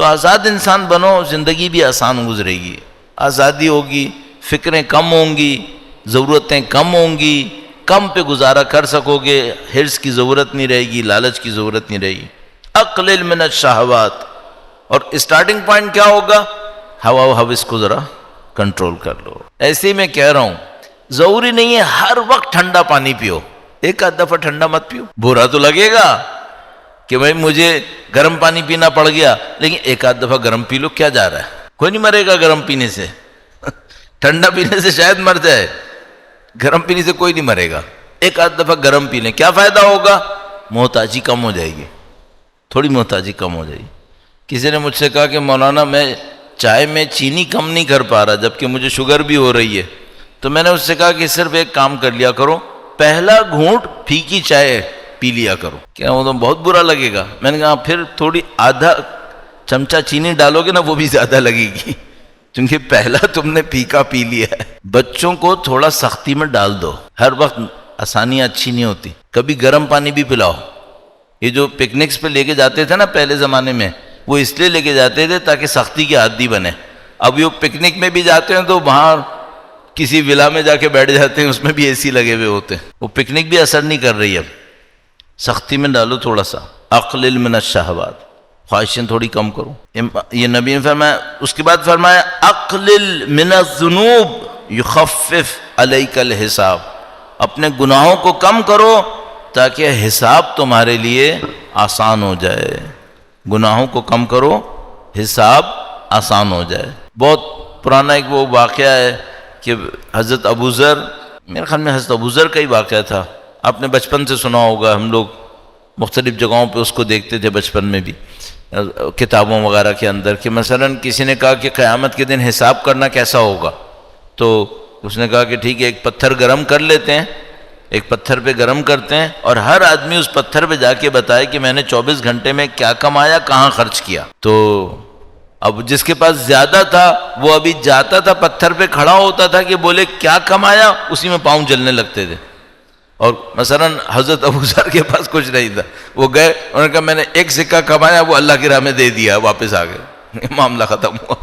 آزاد انسان بنو، زندگی بھی آسان گزرے گی، آزادی ہوگی، فکریں کم ہوں گی، ضرورتیں کم ہوں گی، کم پہ گزارا کر سکو گے، حرص کی ضرورت نہیں رہے گی، لالچ کی ضرورت نہیں رہے گی۔ اقلل من الشہوات، اور اسٹارٹنگ پوائنٹ کیا ہوگا؟ ہوا و ہوس کو ذرا کنٹرول کر لو۔ ایسے ہی میں کہہ رہا ہوں، ضروری نہیں ہے ہر وقت ٹھنڈا پانی پیو، ایک آدھ دفعہ ٹھنڈا مت پیو۔ برا تو لگے گا کہ بھائی مجھے گرم پانی پینا پڑ گیا، لیکن ایک آدھ دفعہ گرم پی لو، کیا جا رہا ہے؟ کوئی نہیں مرے گا گرم پینے سے، ٹھنڈا پینے سے شاید مر جائے، گرم پینے سے کوئی نہیں مرے گا۔ ایک آدھ دفعہ گرم پی لیں، کیا فائدہ ہوگا؟ محتاجی کم ہو جائے گی، تھوڑی محتاجی کم ہو جائے گی۔ کسی نے مجھ سے کہا کہ مولانا میں چائے میں چینی کم نہیں کر پا رہا جبکہ مجھے شوگر بھی ہو رہی ہے، تو میں نے اس سے کہا کہ صرف ایک کام کر لیا کرو، پہلا گھونٹ پھیکی چائے پی لیا کرو۔ کیا وہ تو بہت برا لگے گا؟ میں نے کہا پھر تھوڑی آدھا چمچہ چینی ڈالو گے نا، وہ بھی زیادہ لگے گی، کیونکہ پہلا تم نے پھیکا پی لیا ہے۔ بچوں کو تھوڑا سختی میں ڈال دو، ہر وقت آسانیاں اچھی نہیں ہوتی، کبھی گرم پانی بھی پلاؤ۔ یہ جو پکنکس پہ لے کے جاتے تھے نا پہلے زمانے میں، وہ اس لیے لے کے جاتے تھے تاکہ سختی کی عادی بنے۔ اب یہ پکنک میں بھی جاتے ہیں تو وہاں کسی ولا میں جا کے بیٹھ جاتے ہیں، اس میں بھی اے سی لگے ہوئے ہوتے ہیں، وہ پکنک بھی اثر نہیں کر رہی۔ اب سختی میں ڈالو تھوڑا سا، اقلل من الشہوات، خواہشیں تھوڑی کم کرو۔ یہ نبی نے فرمایا، اس کے بعد فرمایا اقلل من الذنوب یخفف علیک الحساب، اپنے گناہوں کو کم کرو تاکہ حساب تمہارے لیے آسان ہو جائے۔ گناہوں کو کم کرو، حساب آسان ہو جائے۔ بہت پرانا ایک وہ واقعہ ہے کہ حضرت ابوذر، میرے خیال میں حضرت ابوذر کا ہی واقعہ تھا، آپ نے بچپن سے سنا ہوگا، ہم لوگ مختلف جگہوں پہ اس کو دیکھتے تھے بچپن میں بھی، کتابوں وغیرہ کے اندر، کہ مثلا کسی نے کہا کہ قیامت کے دن حساب کرنا کیسا ہوگا، تو اس نے کہا کہ ٹھیک ہے، ایک پتھر گرم کر لیتے ہیں، ایک پتھر پہ گرم کرتے ہیں، اور ہر آدمی اس پتھر پہ جا کے بتائے کہ میں نے 24 گھنٹے میں کیا کمایا، کہاں خرچ کیا۔ تو اب جس کے پاس زیادہ تھا وہ ابھی جاتا تھا، پتھر پہ کھڑا ہوتا تھا کہ بولے کیا کمایا، اسی میں پاؤں جلنے لگتے تھے۔ اور مثلا حضرت ابوذر کے پاس کچھ نہیں تھا، وہ گئے، انہوں نے کہا میں نے ایک سکہ کمایا، وہ اللہ کی راہ میں دے دیا، واپس آ گئے، معاملہ ختم ہوا۔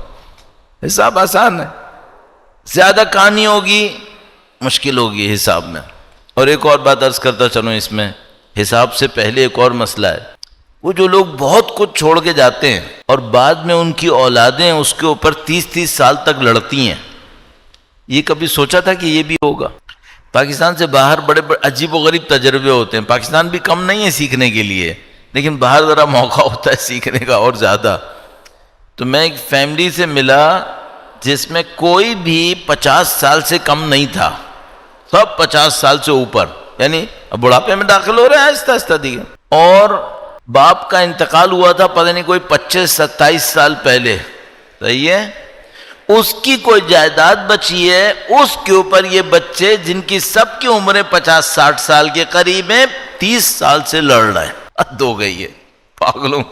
حساب آسان ہے، زیادہ کہانی ہوگی مشکل ہوگی حساب میں۔ اور ایک اور بات عرض کرتا چلوں، اس میں حساب سے پہلے ایک اور مسئلہ ہے، وہ جو لوگ بہت کچھ چھوڑ کے جاتے ہیں اور بعد میں ان کی اولادیں اس کے اوپر 30 سال تک لڑتی ہیں، یہ کبھی سوچا تھا کہ یہ بھی ہوگا؟ پاکستان سے باہر بڑے بڑے عجیب و غریب تجربے ہوتے ہیں، پاکستان بھی کم نہیں ہے سیکھنے کے لیے، لیکن باہر ذرا موقع ہوتا ہے سیکھنے کا اور زیادہ۔ تو میں ایک فیملی سے ملا جس میں کوئی بھی 50 سال سے کم نہیں تھا، سب 50 سال سے اوپر، یعنی اب بڑھاپے میں داخل ہو رہے ہیں آہستہ آہستہ دیگے، اور باپ کا انتقال ہوا تھا پتہ نہیں کوئی 25-27 سال پہلے، صحیح ہے، اس کی کوئی جائیداد بچی ہے، اس کے اوپر یہ بچے جن کی سب کی عمریں 50-60 سال کے قریب ہیں، 30 سال سے لڑ رہے ہیں، حد ہو گئی ہے پاگلوں۔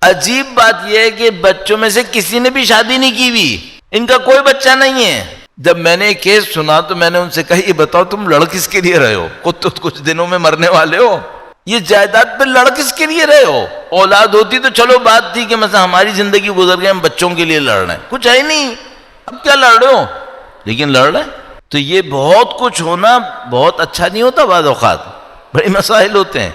عجیب بات یہ ہے کہ بچوں میں سے کسی نے بھی شادی نہیں کی ہوئی، ان کا کوئی بچہ نہیں ہے۔ جب میں نے کیس سنا تو میں نے ان سے کہا یہ بتاؤ تم لڑ کس کے لیے رہے ہو، خود تو کچھ دنوں میں مرنے والے ہو، یہ جائیداد پہ لڑ کس کے لیے رہے ہو؟ اولاد ہوتی تو چلو بات تھی کہ مثلا ہماری زندگی گزر گئی، ہم بچوں کے لیے لڑ رہے ہیں، کچھ ہے ہی نہیں، اب کیا لڑ رہے ہو، لیکن لڑ رہے ہیں۔ تو یہ بہت کچھ ہونا بہت اچھا نہیں ہوتا، بعض اوقات بڑے مسائل ہوتے ہیں،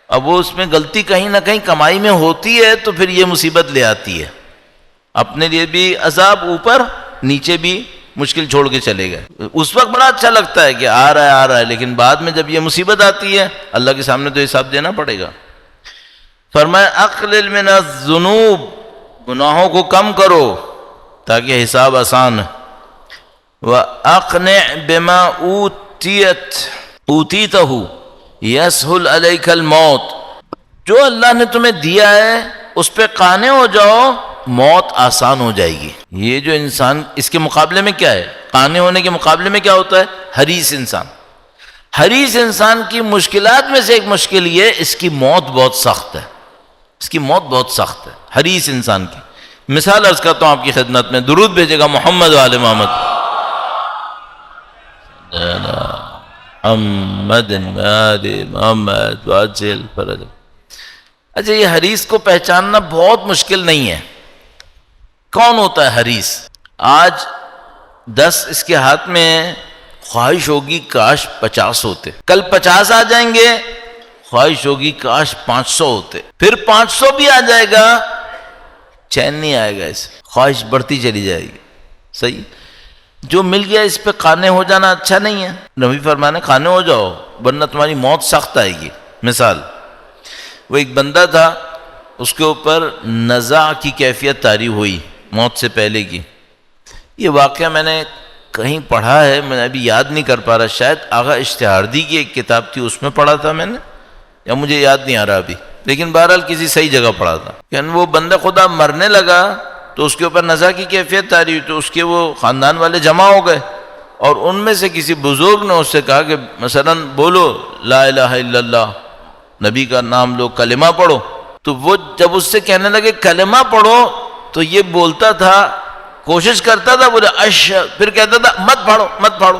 اب وہ اس میں غلطی کہیں نہ کہیں کمائی میں ہوتی ہے تو پھر یہ مصیبت لے آتی ہے، اپنے لیے بھی عذاب، اوپر نیچے بھی مشکل چھوڑ کے چلے گئے۔ اس وقت بڑا اچھا لگتا ہے کہ آ رہا ہے، لیکن بعد میں جب یہ مصیبت آتی ہے اللہ کے سامنے تو حساب دینا پڑے گا۔ فرمایا اقلل من الذنوب، گناہوں کو کم کرو تاکہ حساب آسان ہے۔ وَأَقْنِعْ بِمَا أُوتِيتَهُ يَسْهُلْ عَلَيْكَ الْمَوْتِ، جو اللہ نے تمہیں دیا ہے اس پہ قانع ہو جاؤ، موت آسان ہو جائے گی۔ یہ جو انسان، اس کے مقابلے میں کیا ہے، قانع ہونے کے مقابلے میں کیا ہوتا ہے؟ حریص انسان۔ حریص انسان کی مشکلات میں سے ایک مشکل یہ، اس کی موت بہت سخت ہے، اس کی موت بہت سخت ہے حریص انسان کی۔ مثال عرض کرتا ہوں آپ کی خدمت میں، درود بھیجے گا محمد و آل محمد، محمد آل محمد وعجل فرج۔ اچھا یہ حریص کو پہچاننا بہت مشکل نہیں ہے. کون ہوتا ہے حریص؟ آج 10 اس کے ہاتھ میں ہے، خواہش ہوگی کاش 50 ہوتے. کل 50 آ جائیں گے، خواہش ہوگی کاش 500 ہوتے. پھر 500 بھی آ جائے گا، چین نہیں آئے گا، اسے خواہش بڑھتی چلی جائے گی. صحیح. جو مل گیا اس پہ قانے ہو جانا اچھا نہیں ہے. نبی فرمانے قانے ہو جاؤ ورنہ تمہاری موت سخت آئے گی. مثال، وہ ایک بندہ تھا، اس کے اوپر نزع کی کیفیت طاری ہوئی موت سے پہلے کی. یہ واقعہ میں نے کہیں پڑھا ہے، میں ابھی یاد نہیں کر پا رہا، شاید آغا اشتہاردی کی ایک کتاب تھی اس میں پڑھا تھا میں نے، یا مجھے یاد نہیں آ رہا ابھی، لیکن بہرحال کسی صحیح جگہ پڑھا تھا کہ وہ بندہ خدا مرنے لگا تو اس کے اوپر نزع کی کیفیت طاری ہوئی، تو اس کے وہ خاندان والے جمع ہو گئے اور ان میں سے کسی بزرگ نے اس سے کہا کہ مثلا بولو لا الہ الا اللہ، نبی کا نام لو، کلمہ پڑھو. تو وہ جب اس سے کہنے لگے کلمہ پڑھو تو یہ بولتا تھا، کوشش کرتا تھا بولے پھر کہتا تھا مت پڑھو مت پڑھو.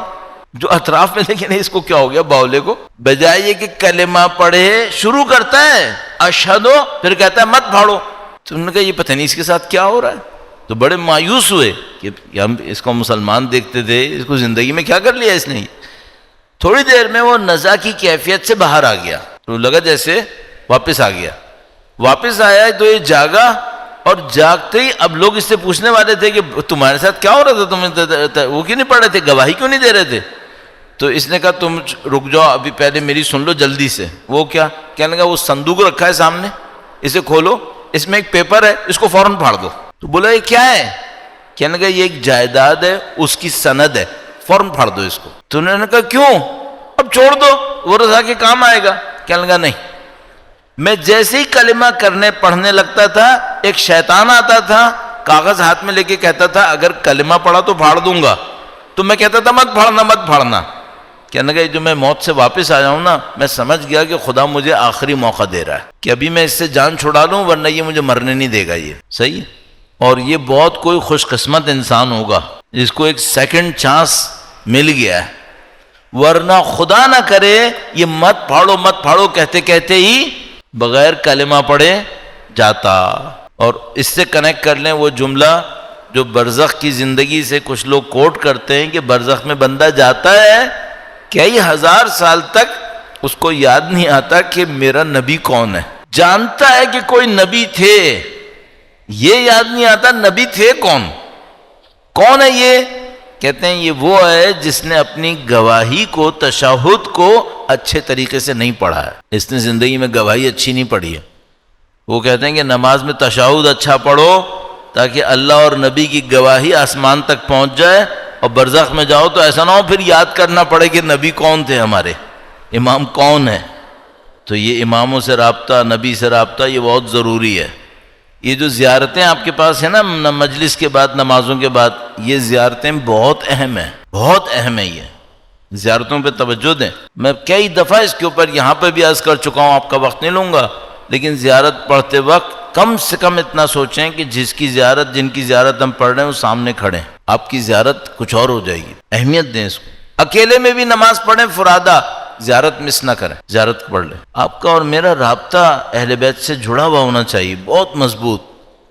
جو اطراف میں دیکھیں اس کو کیا ہو گیا باولے کو، بجائے یہ کہ کلمہ پڑھے شروع کرتا ہے اشہدو، پھر کہتا ہے مت پڑھو. تو انہوں نے کہا یہ پتہ نہیں اس کے ساتھ کیا ہو رہا ہے. تو بڑے مایوس ہوئے کہ ہم اس کو مسلمان دیکھتے تھے، اس کو زندگی میں کیا کر لیا اس نے. تھوڑی دیر میں وہ نزع کی کیفیت سے باہر آ گیا، تو لگا جیسے واپس آ گیا. واپس آیا تو یہ جاگا، اور جاگتے ہی اب لوگ اس سے پوچھنے والے تھے کہ تمہارے ساتھ کیا ہو رہا تھا، تم وہ کیوں نہیں پڑھ رہے تھے، گواہی کیوں نہیں دے رہے تھے. تو اس نے کہا تم رک جاؤ ابھی، پہلے میری سن لو جلدی سے. وہ کیا کہنے لگا، وہ صندوق رکھا ہے سامنے، اسے کھولو، اس میں ایک پیپر ہے، اس کو فوراً پھاڑ دو. تو بولا یہ کیا ہے؟ کہنے لگا یہ ایک جائیداد ہے، اس کی سند ہے، فوراً پھاڑ دو اس کو. تو انہوں نے کہا کیوں؟ اب چھوڑ دو، وہ رضا کے کام آئے گا. کہنے لگا نہیں، میں جیسے ہی کلمہ پڑھنے لگتا تھا ایک شیطان آتا تھا، کاغذ ہاتھ میں لے کے کہتا تھا اگر کلمہ پڑھا تو پھاڑ دوں گا. تو میں کہتا تھا مت پھاڑنا مت پھاڑنا. کہنے لگا جو میں موت سے واپس آ جاؤں نا، میں سمجھ گیا کہ خدا مجھے آخری موقع دے رہا ہے کہ ابھی میں اس سے جان چھڑا لوں ورنہ یہ مجھے مرنے نہیں دے گا. یہ صحیح. اور یہ بہت کوئی خوش قسمت انسان ہوگا جس کو ایک سیکنڈ چانس مل گیا ہے، ورنہ خدا نہ کرے یہ مت پھاڑو کہتے کہتے ہی بغیر کلمہ پڑھے جاتا. اور اس سے کنیکٹ کر لیں وہ جملہ جو برزخ کی زندگی سے کچھ لوگ کوٹ کرتے ہیں کہ برزخ میں بندہ جاتا ہے کئی ہزار سال تک اس کو یاد نہیں آتا کہ میرا نبی کون ہے. جانتا ہے کہ کوئی نبی تھے، یہ یاد نہیں آتا نبی تھے کون ہے. یہ کہتے ہیں یہ وہ ہے جس نے اپنی گواہی کو، تشہد کو اچھے طریقے سے نہیں پڑھا ہے. اس نے زندگی میں گواہی اچھی نہیں پڑھی ہے. وہ کہتے ہیں کہ نماز میں تشہد اچھا پڑھو تاکہ اللہ اور نبی کی گواہی آسمان تک پہنچ جائے، اور برزخ میں جاؤ تو ایسا نہ ہو پھر یاد کرنا پڑے کہ نبی کون تھے، ہمارے امام کون ہے. تو یہ اماموں سے رابطہ، نبی سے رابطہ، یہ بہت ضروری ہے. یہ جو زیارتیں آپ کے پاس ہیں نا مجلس کے بعد، نمازوں کے بعد، یہ زیارتیں بہت اہم ہیں، بہت اہم ہے. یہ زیارتوں پہ توجہ دیں. میں کئی دفعہ اس کے اوپر یہاں پہ بھی عرض کر چکا ہوں، آپ کا وقت نہیں لوں گا، لیکن زیارت پڑھتے وقت کم سے کم اتنا سوچیں کہ جن کی زیارت ہم پڑھ رہے ہیں وہ سامنے کھڑے ہیں. آپ کی زیارت کچھ اور ہو جائے گی. اہمیت دیں اس کو. اکیلے میں بھی نماز پڑھیں فرادہ، زیارت مس نہ کریں، زیارت پڑھ لیں. آپ کا اور میرا رابطہ اہل بیت سے جڑا ہوا ہونا چاہیے، بہت مضبوط.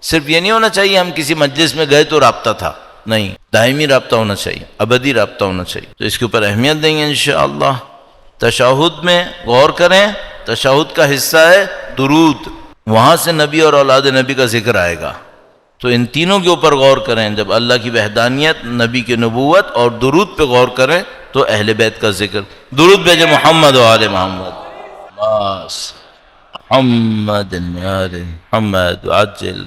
صرف یہ نہیں ہونا چاہیے ہم کسی مجلس میں گئے تو رابطہ تھا، نہیں، دائمی رابطہ ہونا چاہیے، ابدی رابطہ ہونا چاہیے. تو اس کے اوپر اہمیت دیں گے انشاءاللہ. تشہد میں غور کریں. تشہد کا حصہ ہے درود، وہاں سے نبی اور اولاد نبی کا ذکر آئے گا. تو ان تینوں کے اوپر غور کریں. جب اللہ کی وحدانیت، نبی کی نبوت اور درود پہ غور کریں تو اہل بیت کا ذکر. درود بھیجے محمد و آل محمد. محمد عجل